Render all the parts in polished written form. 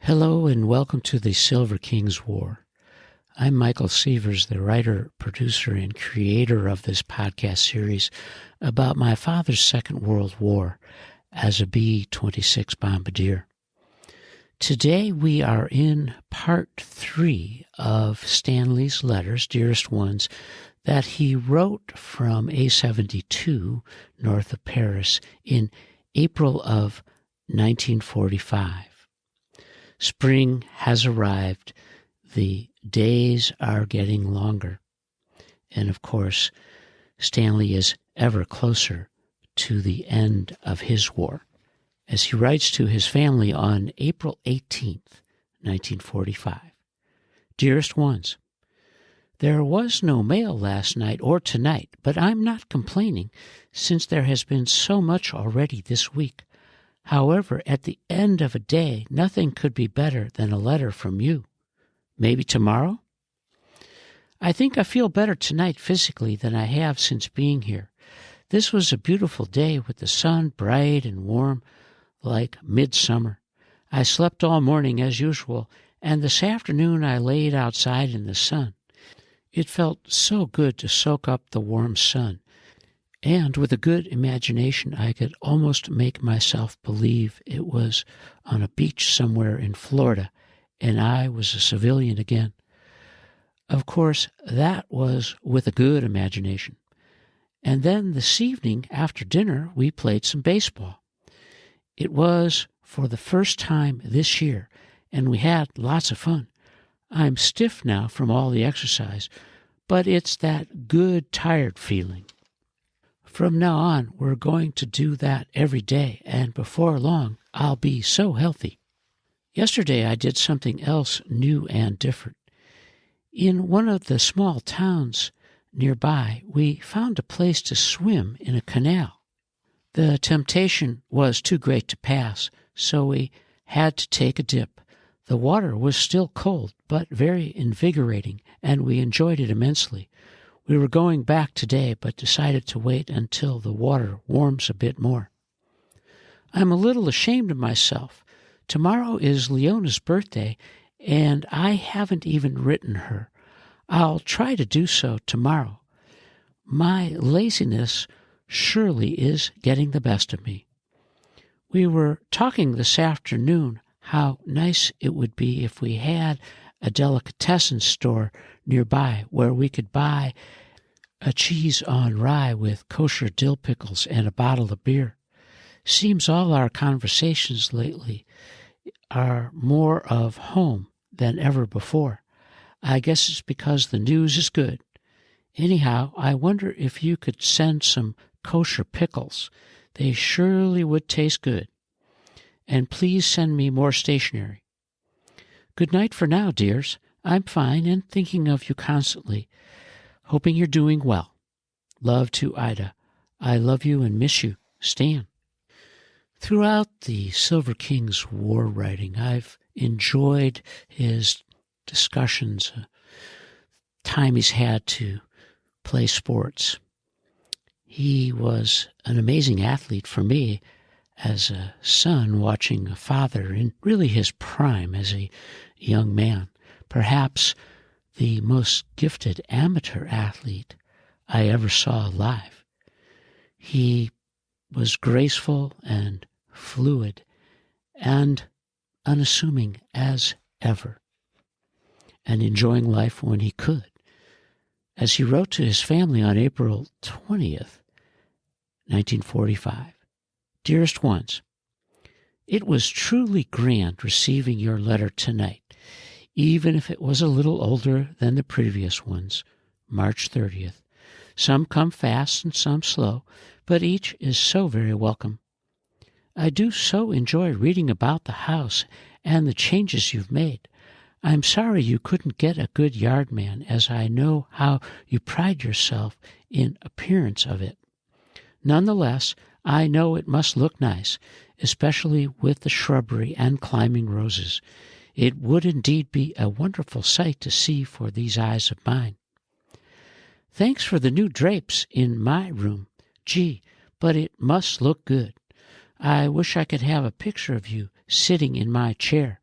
Hello and welcome to the Silver King's War. I'm Michael Sievers, the writer, producer, and creator of this podcast series about my father's Second World War as a B-26 bombardier. Today we are in part 3 of Stanley's letters, Dearest Ones, that he wrote from A-72 north of Paris in April of 1945. Spring has arrived. The days are getting longer. And of course, Stanley is ever closer to the end of his war, as he writes to his family on April 18th, 1945. Dearest Ones, there was no mail last night or tonight, but I'm not complaining, since there has been so much already this week. However, at the end of a day, nothing could be better than a letter from you. Maybe tomorrow? I think I feel better tonight physically than I have since being here. This was a beautiful day with the sun bright and warm like midsummer. I slept all morning as usual, and this afternoon I laid outside in the sun. It felt so good to soak up the warm sun. And with a good imagination, I could almost make myself believe it was on a beach somewhere in Florida, and I was a civilian again. Of course, that was with a good imagination. And then this evening, after dinner, we played some baseball. It was for the first time this year, and we had lots of fun. I'm stiff now from all the exercise, but it's that good, tired feeling. From now on, we're going to do that every day, and before long, I'll be so healthy. Yesterday, I did something else new and different. In one of the small towns nearby, we found a place to swim in a canal. The temptation was too great to pass, so we had to take a dip. The water was still cold, but very invigorating, and we enjoyed it immensely. We were going back today, but decided to wait until the water warms a bit more. I'm a little ashamed of myself. Tomorrow is Leona's birthday, and I haven't even written her. I'll try to do so tomorrow. My laziness surely is getting the best of me. We were talking this afternoon how nice it would be if we had a delicatessen store nearby where we could buy a cheese on rye with kosher dill pickles and a bottle of beer. Seems all our conversations lately are more of home than ever before. I guess it's because the news is good. Anyhow, I wonder if you could send some kosher pickles. They surely would taste good. And please send me more stationery. Good night for now, dears. I'm fine and thinking of you constantly. Hoping you're doing well. Love to Ida. I love you and miss you. Stan. Throughout the Silver King's war writing, I've enjoyed his discussions, time he's had to play sports. He was an amazing athlete for me as a son, watching a father in really his prime as a young man, perhaps the most gifted amateur athlete I ever saw live. He was graceful and fluid and unassuming as ever, and enjoying life when he could. As he wrote to his family on April 20th, 1945, Dearest Ones, it was truly grand receiving your letter tonight, even if it was a little older than the previous ones, March 30th. Some come fast and some slow, but each is so very welcome. I do so enjoy reading about the house and the changes you've made. I'm sorry you couldn't get a good yard man, as I know how you pride yourself in appearance of it. Nonetheless, I know it must look nice, especially with the shrubbery and climbing roses. It would indeed be a wonderful sight to see for these eyes of mine. Thanks for the new drapes in my room. Gee, but it must look good. I wish I could have a picture of you sitting in my chair,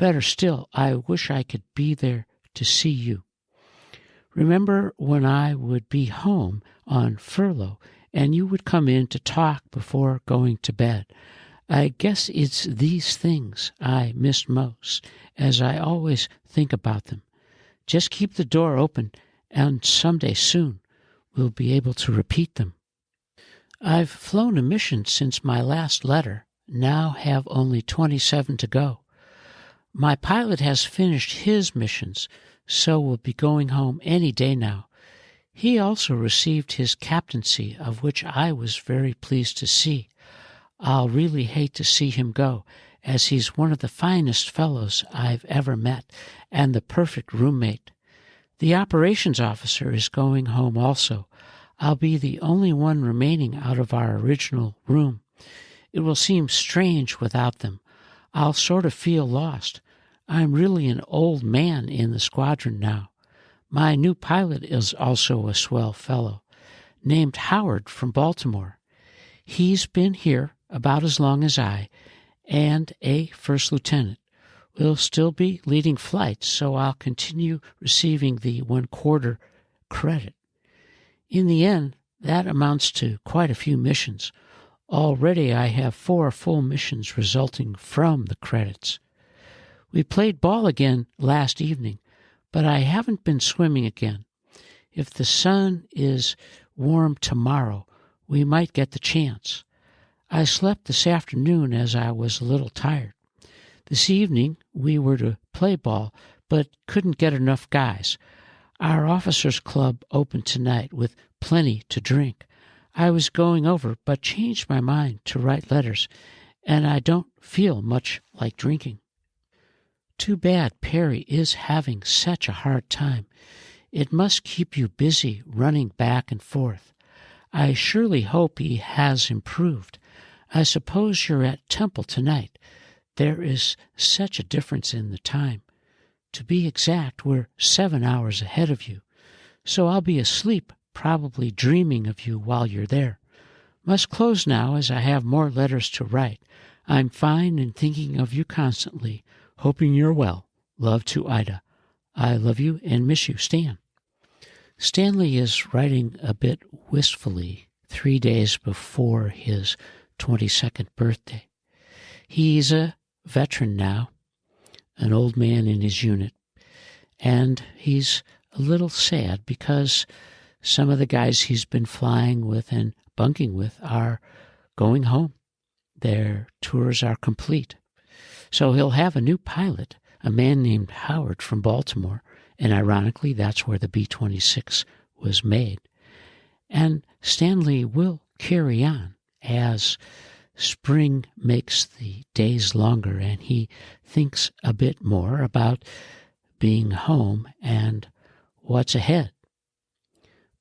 Better still, I wish I could be there to see you. Remember when I would be home on furlough and you would come in to talk before going to bed? I guess it's these things I miss most, as I always think about them. Just keep the door open, and someday soon we'll be able to repeat them. I've flown a mission since my last letter, now have only 27 to go. My pilot has finished his missions, so will be going home any day now. He also received his captaincy, of which I was very pleased to see. I'll really hate to see him go, as he's one of the finest fellows I've ever met, and the perfect roommate. The operations officer is going home also. I'll be the only one remaining out of our original room. It will seem strange without them. I'll sort of feel lost. I'm really an old man in the squadron now. My new pilot is also a swell fellow, named Howard from Baltimore. He's been here about as long as I, and a first lieutenant. We'll still be leading flights, so I'll continue receiving the 1/4 credit. In the end, that amounts to quite a few missions. Already I have 4 full missions resulting from the credits. We played ball again last evening, but I haven't been swimming again. If the sun is warm tomorrow, we might get the chance. I slept this afternoon as I was a little tired. This evening we were to play ball, but couldn't get enough guys. Our officers' club opened tonight with plenty to drink. I was going over, but changed my mind to write letters, and I don't feel much like drinking. Too bad Perry is having such a hard time. It must keep you busy running back and forth. I surely hope he has improved. I suppose you're at Temple tonight. There is such a difference in the time. To be exact, we're 7 hours ahead of you, so I'll be asleep, probably dreaming of you while you're there. Must close now, as I have more letters to write. I'm fine and thinking of you constantly, hoping you're well. Love to Ida. I love you and miss you, Stan. Stanley is writing a bit wistfully 3 days before his 22nd birthday. He's a veteran now, an old man in his unit, and he's a little sad because some of the guys he's been flying with and bunking with are going home. Their tours are complete. So he'll have a new pilot, a man named Howard from Baltimore, and ironically, that's where the B-26 was made. And Stanley will carry on as spring makes the days longer and he thinks a bit more about being home and what's ahead.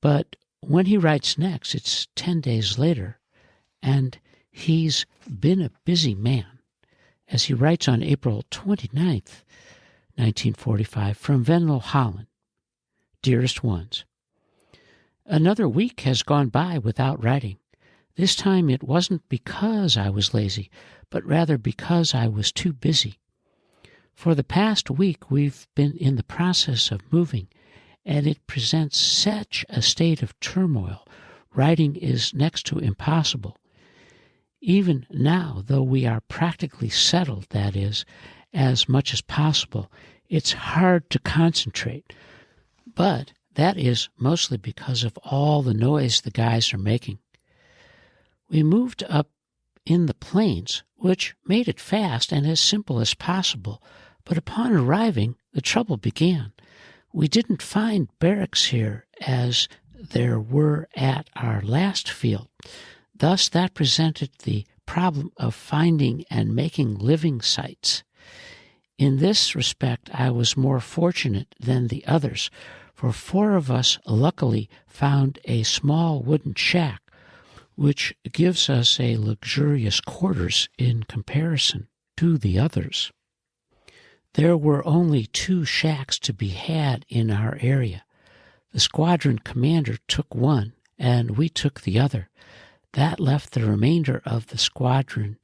But when he writes next, it's 10 days later, and he's been a busy man. As he writes on April 29th, 1945, from Venlo, Holland, Dearest Ones. Another week has gone by without writing. This time it wasn't because I was lazy, but rather because I was too busy. For the past week we've been in the process of moving, and it presents such a state of turmoil, writing is next to impossible. Even now, though we are practically settled, that is, as much as possible, it's hard to concentrate. But that is mostly because of all the noise the guys are making. We moved up in the plains, which made it fast and as simple as possible, but upon arriving, the trouble began. We didn't find barracks here as there were at our last field. Thus, that presented the problem of finding and making living sites. In this respect, I was more fortunate than the others, for 4 of us luckily found a small wooden shack, which gives us a luxurious quarters in comparison to the others. There were only 2 shacks to be had in our area. The squadron commander took one, and we took the other. That left the remainder of the squadron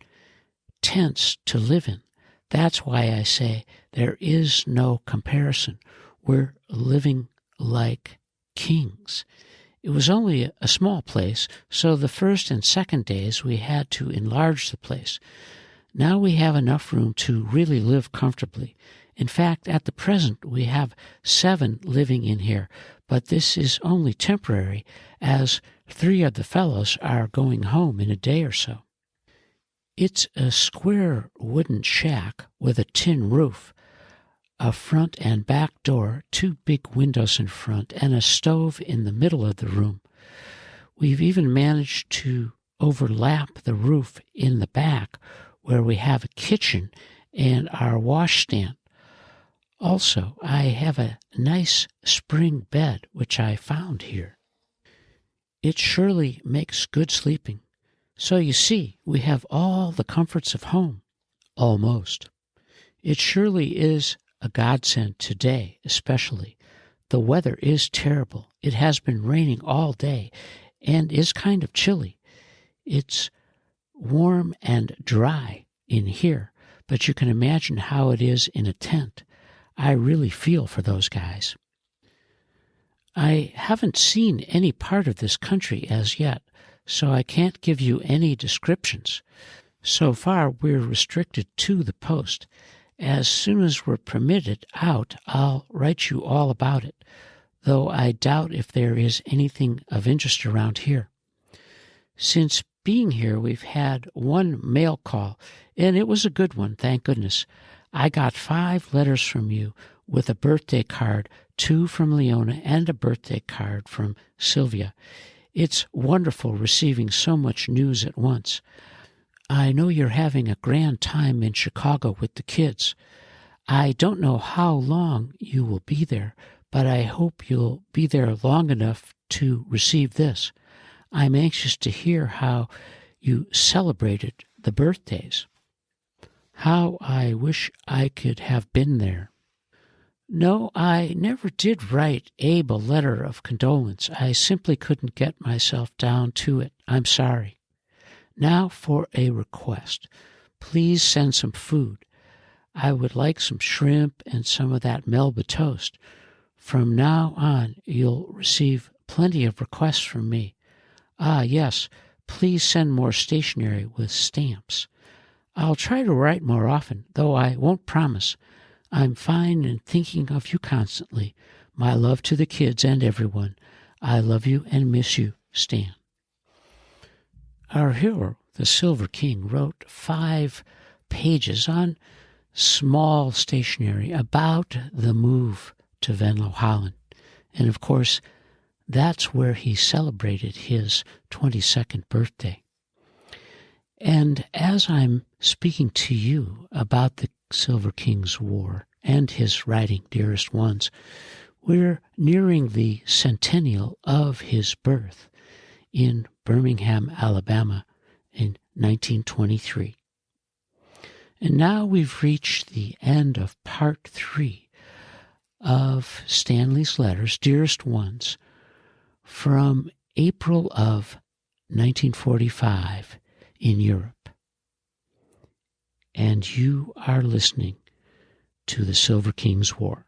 tents to live in. That's why I say there is no comparison. We're living like kings. It was only a small place, so the first and second days we had to enlarge the place. Now we have enough room to really live comfortably. In fact, at the present, we have 7 living in here, but this is only temporary, as 3 of the fellows are going home in a day or so. It's a square wooden shack with a tin roof, a front and back door, 2 big windows in front, and a stove in the middle of the room. We've even managed to overlap the roof in the back, where we have a kitchen and our washstand. Also, I have a nice spring bed, which I found here. It surely makes good sleeping. So you see, we have all the comforts of home. Almost. It surely is a godsend today, especially. The weather is terrible. It has been raining all day and is kind of chilly. It's warm and dry in here, but you can imagine how it is in a tent. I really feel for those guys. I haven't seen any part of this country as yet, so I can't give you any descriptions. So far, we're restricted to the post. As soon as we're permitted out, I'll write you all about it, though I doubt if there is anything of interest around here. Since being here, we've had 1 mail call, and it was a good one, thank goodness. I got 5 letters from you with a birthday card, 2 from Leona, and a birthday card from Sylvia. It's wonderful receiving so much news at once. I know you're having a grand time in Chicago with the kids. I don't know how long you will be there, but I hope you'll be there long enough to receive this. I'm anxious to hear how you celebrated the birthdays. How I wish I could have been there. No, I never did write Abe a letter of condolence. I simply couldn't get myself down to it. I'm sorry. Now for a request. Please send some food. I would like some shrimp and some of that Melba toast. From now on, you'll receive plenty of requests from me. Ah, yes, please send more stationery with stamps. I'll try to write more often, though I won't promise. I'm fine and thinking of you constantly. My love to the kids and everyone. I love you and miss you, Stan. Our hero, the Silver King, wrote 5 pages on small stationery about the move to Venlo, Holland. And of course, that's where he celebrated his 22nd birthday. And as I'm speaking to you about the Silver King's War and his writing, Dearest Ones, we're nearing the centennial of his birth in Birmingham, Alabama in 1923. And now we've reached the end of part 3 of Stanley's letters, Dearest Ones, from April of 1945 in Europe. And you are listening to the Silver King's War.